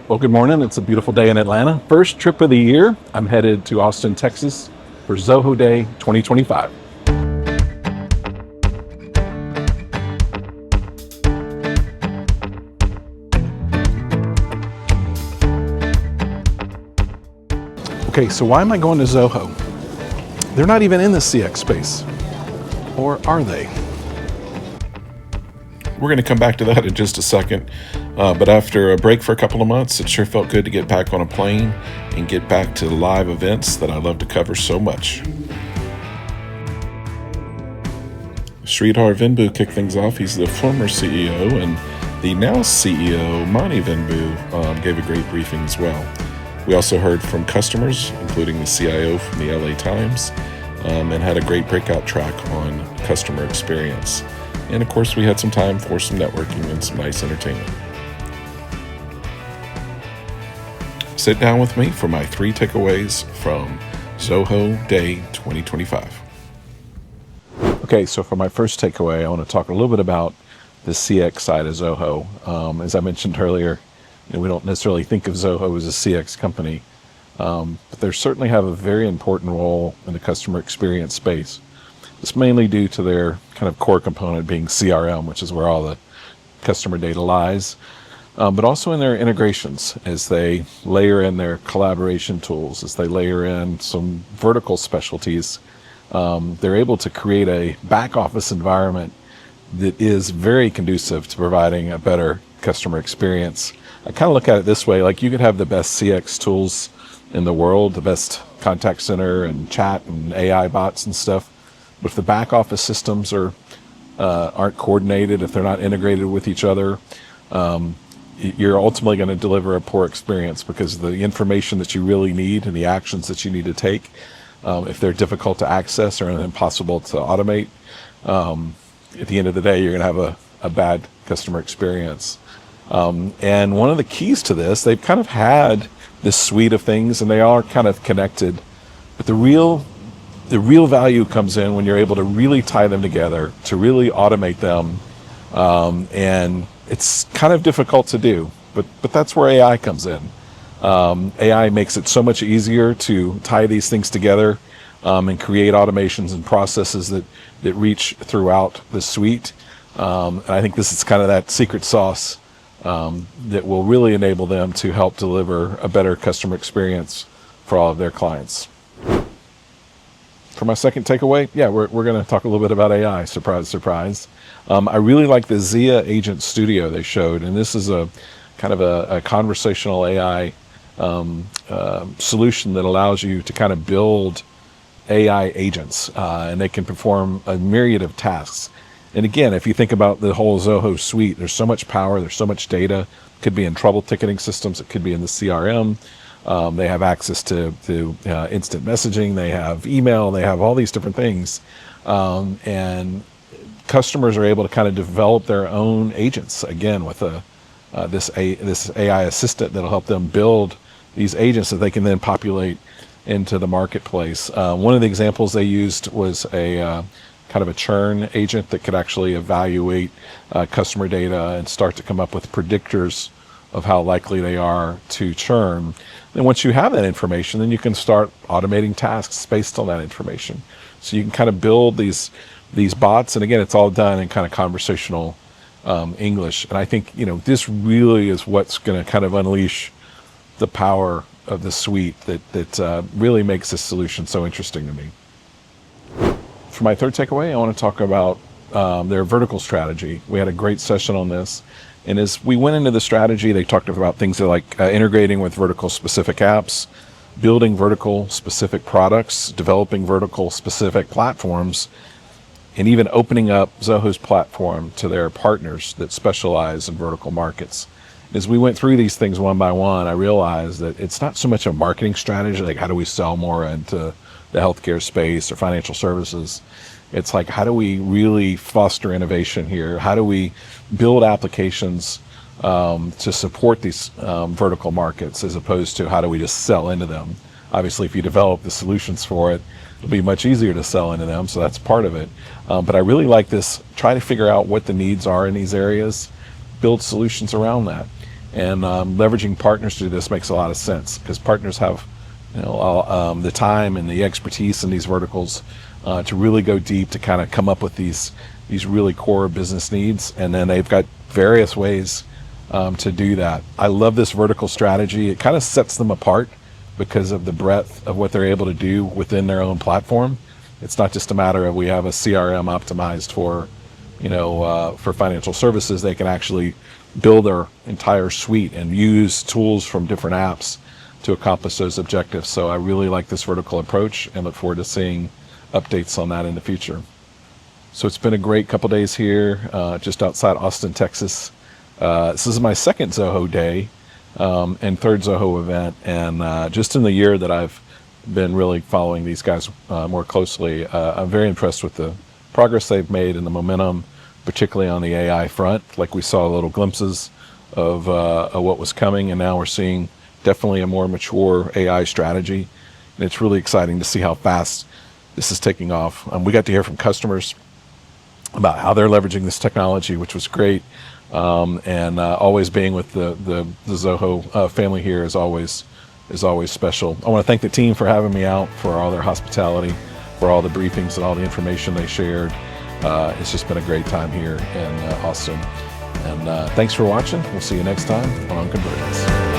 Well, good morning. It's a beautiful day in Atlanta. First trip of the year. I'm headed to Austin, Texas for Zoho Day 2025. Okay, so why am I going to Zoho? They're not even in the CX space. Or are they? We're going to come back to that in just a second. But after a break for a couple of months, it sure felt good to get back on a plane and get back to the live events that I love to cover so much. Sridhar Venbu kicked things off. He's the former CEO, and the now CEO, Mani Venbu, gave a great briefing as well. We also heard from customers, including the CIO from the LA Times, and had a great breakout track on customer experience. And of course, we had some time for some networking and some nice entertainment. Sit down with me for my 3 takeaways from Zoho Day 2025. Okay, so for my first takeaway, I want to talk a little bit about the CX side of Zoho. As I mentioned earlier, we don't necessarily think of Zoho as a CX company, but they certainly have a very important role in the customer experience space. It's mainly due to their kind of core component being CRM, which is where all the customer data lies, but also in their integrations as they layer in their collaboration tools, as they layer in some vertical specialties. They're able to create a back office environment that is very conducive to providing a better customer experience. I kind of look at it this way, like you could have the best CX tools in the world, the best contact center and chat and AI bots and stuff. But if the back office systems aren't coordinated, if they're not integrated with each other, you're ultimately going to deliver a poor experience because the information that you really need and the actions that you need to take, if they're difficult to access or impossible to automate, at the end of the day, you're going to have a bad customer experience. And one of the keys to this, they've kind of had this suite of things and they are kind of connected, but the real value comes in when you're able to really tie them together, to really automate them, and it's kind of difficult to do, but that's where AI comes in. AI makes it so much easier to tie these things together and create automations and processes that reach throughout the suite. And I think this is kind of that secret sauce that will really enable them to help deliver a better customer experience for all of their clients. For my second takeaway, we're going to talk a little bit about AI. Surprise, surprise. I really like the Zia Agent Studio they showed, and this is a kind of a conversational AI solution that allows you to kind of build AI agents, and they can perform a myriad of tasks. And again, if you think about the whole Zoho suite, there's so much power, there's so much data. It could be in trouble ticketing systems, it could be in the CRM. They have access to instant messaging, they have email, they have all these different things. And customers are able to kind of develop their own agents, again, with this AI assistant that'll help them build these agents that they can then populate into the marketplace. One of the examples they used was a kind of a churn agent that could actually evaluate customer data and start to come up with predictors of how likely they are to churn. And once you have that information, then you can start automating tasks based on that information. So you can kind of build these bots, and again, it's all done in kind of conversational English. And I think this really is what's going to kind of unleash the power of the suite that really makes this solution so interesting to me. For my third takeaway, I want to talk about their vertical strategy. We had a great session on this. And as we went into the strategy, they talked about things like integrating with vertical specific apps, building vertical specific products, developing vertical specific platforms, and even opening up Zoho's platform to their partners that specialize in vertical markets. As we went through these things one by one, I realized that it's not so much a marketing strategy, like how do we sell more into the healthcare space or financial services. It's like, how do we really foster innovation here? How do we build applications to support these vertical markets, as opposed to how do we just sell into them? Obviously, if you develop the solutions for it, it'll be much easier to sell into them, so that's part of it. But I really like this, try to figure out what the needs are in these areas, build solutions around that. And leveraging partners to do this makes a lot of sense, because partners have the time and the expertise in these verticals to really go deep to kind of come up with these really core business needs, and then they've got various ways to do that. I love this vertical strategy. It kind of sets them apart because of the breadth of what they're able to do within their own platform. It's not just a matter of we have a CRM optimized for for financial services. They can actually build their entire suite and use tools from different apps to accomplish those objectives. So I really like this vertical approach and look forward to seeing updates on that in the future. So it's been a great couple days here, just outside Austin, Texas. This is my second Zoho day and third Zoho event. And just in the year that I've been really following these guys more closely, I'm very impressed with the progress they've made and the momentum, particularly on the AI front. Like, we saw little glimpses of what was coming, and now we're seeing definitely a more mature AI strategy. And it's really exciting to see how fast this is taking off. We got to hear from customers about how they're leveraging this technology, which was great. And always being with the Zoho family here is always special. I want to thank the team for having me out, for all their hospitality, for all the briefings and all the information they shared. It's just been a great time here in Austin. And thanks for watching. We'll see you next time on Convergence.